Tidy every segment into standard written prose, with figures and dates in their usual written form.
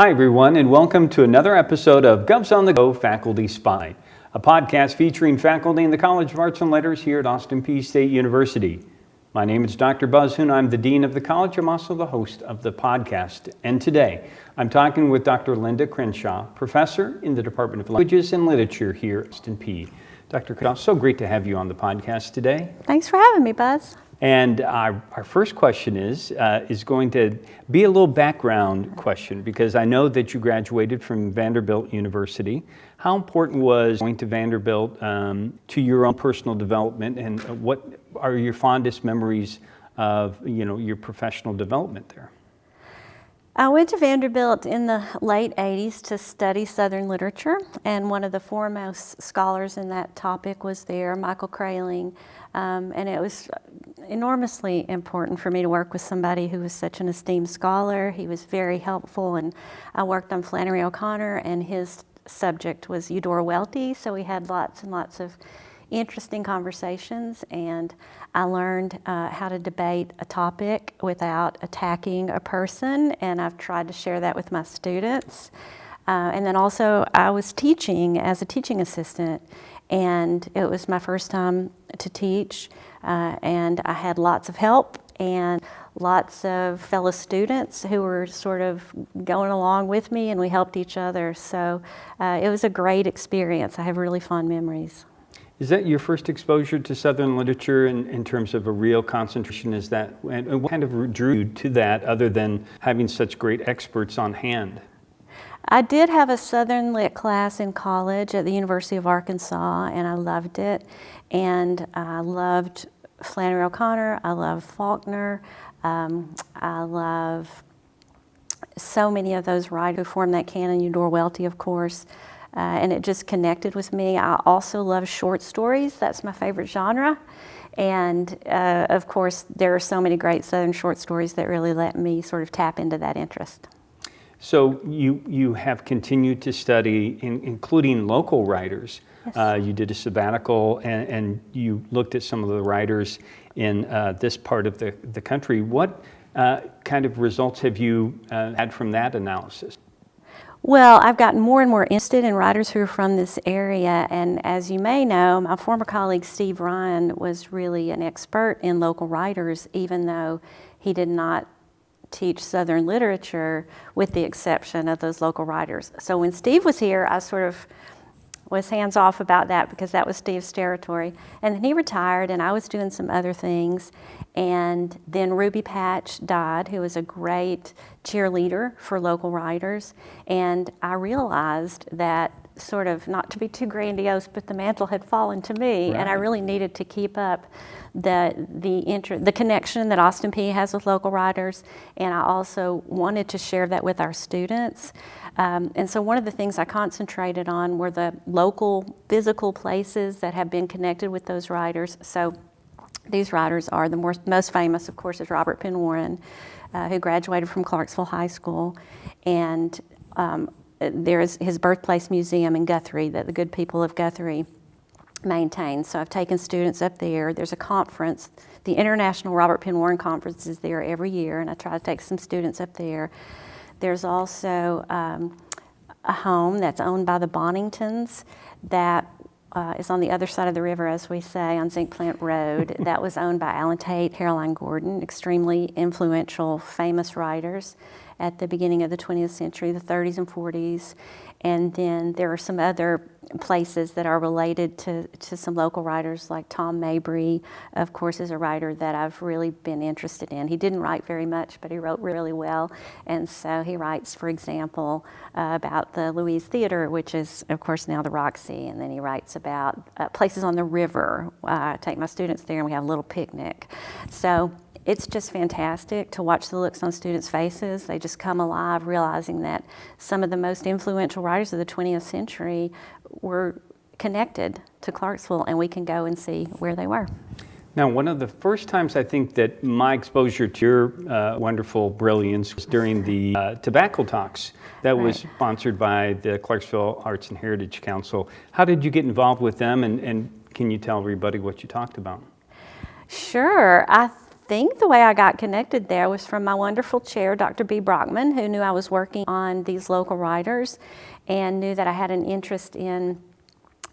Hi everyone, and welcome to another episode of Govs on the Go Faculty Spotlight, a podcast featuring faculty in the College of Arts and Letters here at Austin Peay State University. My name is Dr. Buzz Hoon. I'm the Dean of the College. I'm also the host of the podcast. And today, I'm talking with Dr. Linda Crenshaw, professor in the Department of Languages and Literature here at Austin Peay. Dr. Crenshaw, so great to have you on the podcast today. Thanks for having me, Buzz. And our first question is going to be a little background question, because I know that you graduated from Vanderbilt University. How important was going to Vanderbilt to your own personal development, and what are your fondest memories of your professional development there? I went to Vanderbilt in the late 80s to study Southern literature, and one of the foremost scholars in that topic was there, Michael Kraling, and it was enormously important for me to work with somebody who was such an esteemed scholar. He was very helpful, and I worked on Flannery O'Connor, and his subject was Eudora Welty, so we had lots and lots of interesting conversations, and I learned how to debate a topic without attacking a person, and I've tried to share that with my students. And then also I was teaching as a teaching assistant, and it was my first time to teach, and I had lots of help and lots of fellow students who were sort of going along with me, and we helped each other. So it was a great experience. I have really fond memories. Is that your first exposure to Southern literature in terms of a real concentration? And what kind of drew you to that, other than having such great experts on hand? I did have a Southern Lit class in college at the University of Arkansas, and I loved it. And I loved Flannery O'Connor, I love Faulkner, I love so many of those writers who formed that canon, Eudora Welty, of course. And it just connected with me. I also love short stories. That's my favorite genre. And of course, there are so many great Southern short stories that really let me sort of tap into that interest. So you have continued to study, including local writers. Yes. You did a sabbatical, and you looked at some of the writers in this part of the country. What kind of results have you had from that analysis? Well, I've gotten more and more interested in writers who are from this area, and as you may know, my former colleague Steve Ryan was really an expert in local writers, even though he did not teach Southern literature, with the exception of those local writers. So when Steve was here, I sort of was hands off about that because that was Steve's territory. And then he retired, and I was doing some other things. And then Ruby Patch died, who was a great cheerleader for local writers. And I realized that, sort of, not to be too grandiose, but the mantle had fallen to me, right. And I really needed to keep up the connection that Austin Peay has with local writers, and I also wanted to share that with our students. And so one of the things I concentrated on were the local physical places that have been connected with those writers. So these writers are the most famous, of course, is Robert Penn Warren, who graduated from Clarksville High School, and there is his birthplace museum in Guthrie that the good people of Guthrie maintain. So I've taken students up there. There's a conference, the International Robert Penn Warren Conference is there every year, and I try to take some students up there. There's also a home that's owned by the Boningtons that is on the other side of the river, as we say, on Zinc Plant Road. That was owned by Alan Tate, Caroline Gordon, extremely influential, famous writers at the beginning of the 20th century, the 30s and 40s. And then there are some other places that are related to some local writers, like Tom Mabry, of course, is a writer that I've really been interested in. He didn't write very much, but he wrote really well. And so he writes, for example, about the Louise Theater, which is, of course, now the Roxy. And then he writes about places on the river. I take my students there and we have a little picnic. So it's just fantastic to watch the looks on students' faces. They just come alive, realizing that some of the most influential writers of the 20th century were connected to Clarksville, and we can go and see where they were. Now, one of the first times I think that my exposure to your wonderful brilliance was during the tobacco talks that was sponsored by the Clarksville Arts and Heritage Council. How did you get involved with them, and can you tell everybody what you talked about? Sure. I think the way I got connected there was from my wonderful chair, Dr. B. Brockman, who knew I was working on these local writers and knew that I had an interest in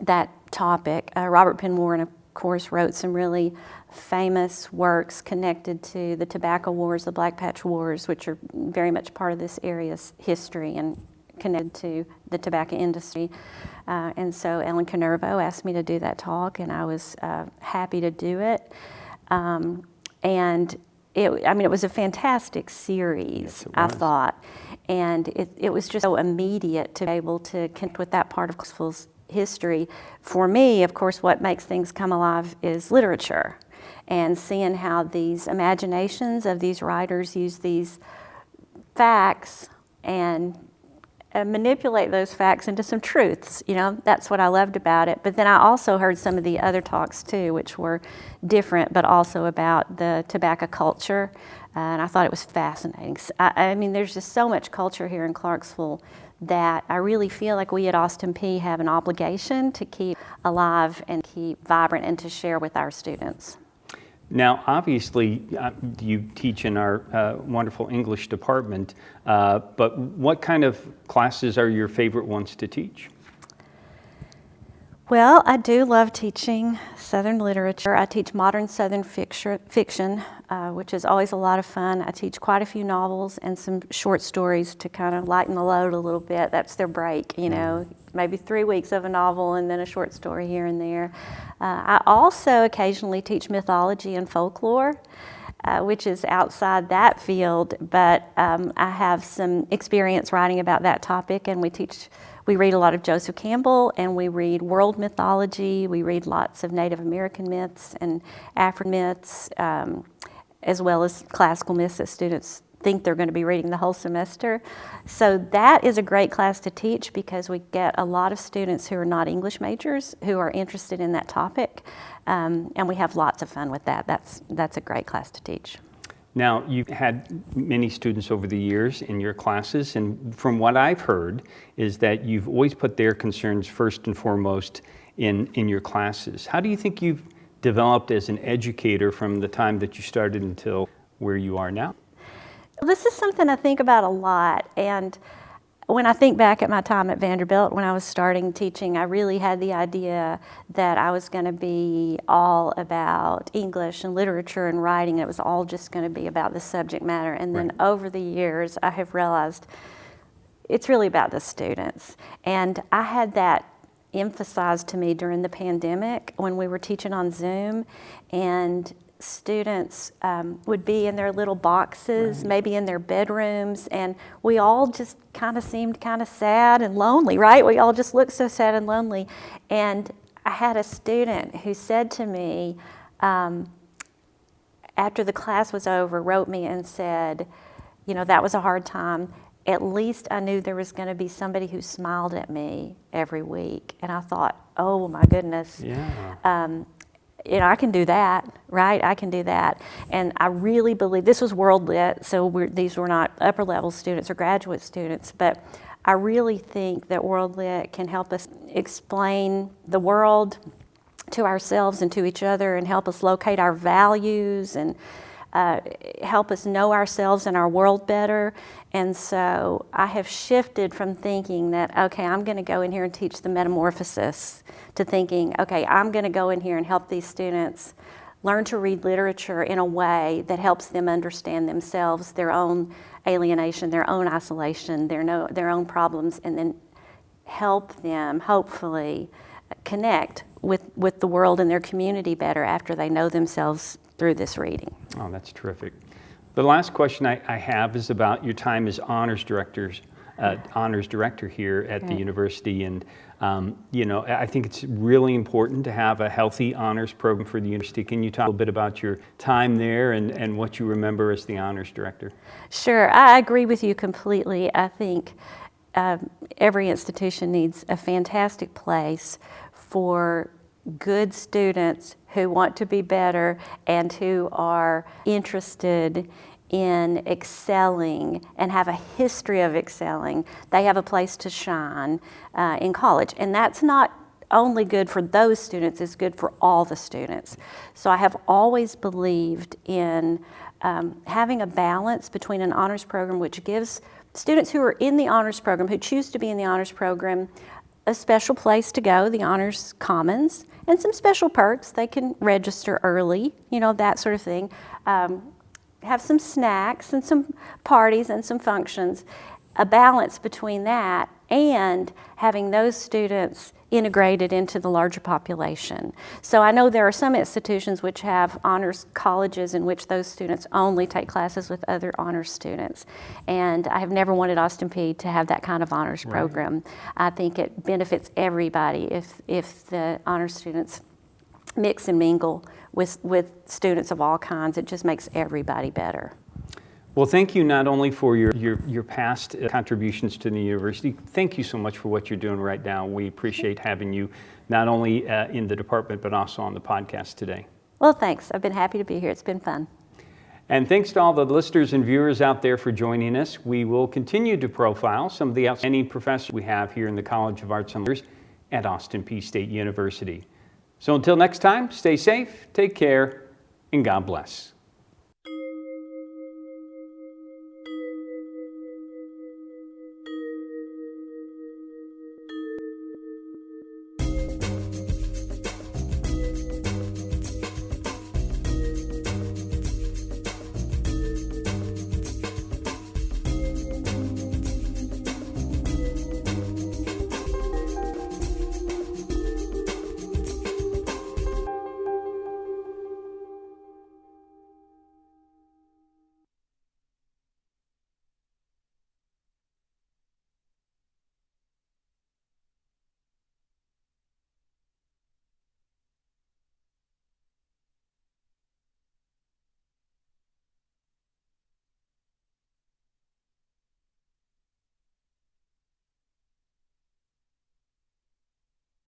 that topic. Robert Penn Warren, of course, wrote some really famous works connected to the tobacco wars, the Black Patch Wars, which are very much part of this area's history and connected to the tobacco industry. And so Ellen Canervo asked me to do that talk, and I was happy to do it. And it was a fantastic series, Yes, it I was. thought. And it was just so immediate to be able to connect with that part of Clarksville's history. For me, of course, what makes things come alive is literature, and seeing how these imaginations of these writers use these facts and manipulate those facts into some truths. That's what I loved about it. But then I also heard some of the other talks too, which were different, but also about the tobacco culture. And I thought it was fascinating. I mean, there's just so much culture here in Clarksville that I really feel like we at Austin Peay have an obligation to keep alive and keep vibrant and to share with our students. Now, obviously, you teach in our wonderful English department, but what kind of classes are your favorite ones to teach? Well, I do love teaching Southern literature. I teach modern Southern fiction, which is always a lot of fun. I teach quite a few novels and some short stories to kind of lighten the load a little bit. That's their break, maybe 3 weeks of a novel and then a short story here and there. I also occasionally teach mythology and folklore, which is outside that field, but I have some experience writing about that topic, and we read a lot of Joseph Campbell, and we read world mythology. We read lots of Native American myths and African myths, as well as classical myths that students think they're going to be reading the whole semester. So that is a great class to teach because we get a lot of students who are not English majors who are interested in that topic, and we have lots of fun with that. That's a great class to teach. Now, you've had many students over the years in your classes, and from what I've heard is that you've always put their concerns first and foremost in your classes. How do you think you've developed as an educator from the time that you started until where you are now? This is something I think about a lot, and when I think back at my time at Vanderbilt, when I was starting teaching, I really had the idea that I was going to be all about English and literature and writing. It was all just going to be about the subject matter. And then over the years, I have realized it's really about the students. And I had that emphasized to me during the pandemic when we were teaching on Zoom, and students would be in their little boxes, maybe in their bedrooms, and we all just kind of seemed kind of sad and lonely, right? We all just looked so sad and lonely. And I had a student who said to me, after the class was over, wrote me and said, that was a hard time. At least I knew there was going to be somebody who smiled at me every week. And I thought, oh my goodness. Yeah. I can do that, right? I can do that. And I really believe, this was World Lit, so these were not upper level students or graduate students, but I really think that World Lit can help us explain the world to ourselves and to each other, and help us locate our values, and help us know ourselves and our world better. And so I have shifted from thinking that, okay, I'm going to go in here and teach the metamorphosis, to thinking, okay, I'm going to go in here and help these students learn to read literature in a way that helps them understand themselves, their own alienation, their own isolation, their own problems, and then help them, hopefully, connect with the world and their community better after they know themselves through this reading. Oh, that's terrific. The last question I have is about your time as honors director here at the university, and I think it's really important to have a healthy honors program for the university. Can you talk a little bit about your time there and what you remember as the honors director? Sure, I agree with you completely. I think every institution needs a fantastic place for good students who want to be better and who are interested in excelling and have a history of excelling. They have a place to shine in college. And that's not only good for those students is good for all the students. So I have always believed in having a balance between an honors program which gives students who are in the honors program, who choose to be in the honors program, a special place to go, the Honors Commons, and some special perks. They can register early, that sort of thing. Have some snacks and some parties and some functions. A balance between that and having those students integrated into the larger population. So I know there are some institutions which have honors colleges in which those students only take classes with other honors students. And I have never wanted Austin Peay to have that kind of honors program. I think it benefits everybody if the honors students mix and mingle with students of all kinds. It just makes everybody better. Well, thank you not only for your past contributions to the university. Thank you so much for what you're doing right now. We appreciate having you not only in the department but also on the podcast today. Well, thanks. I've been happy to be here. It's been fun. And thanks to all the listeners and viewers out there for joining us. We will continue to profile some of the outstanding professors we have here in the College of Arts and Letters at Austin Peay State University. So until next time, stay safe, take care, and God bless.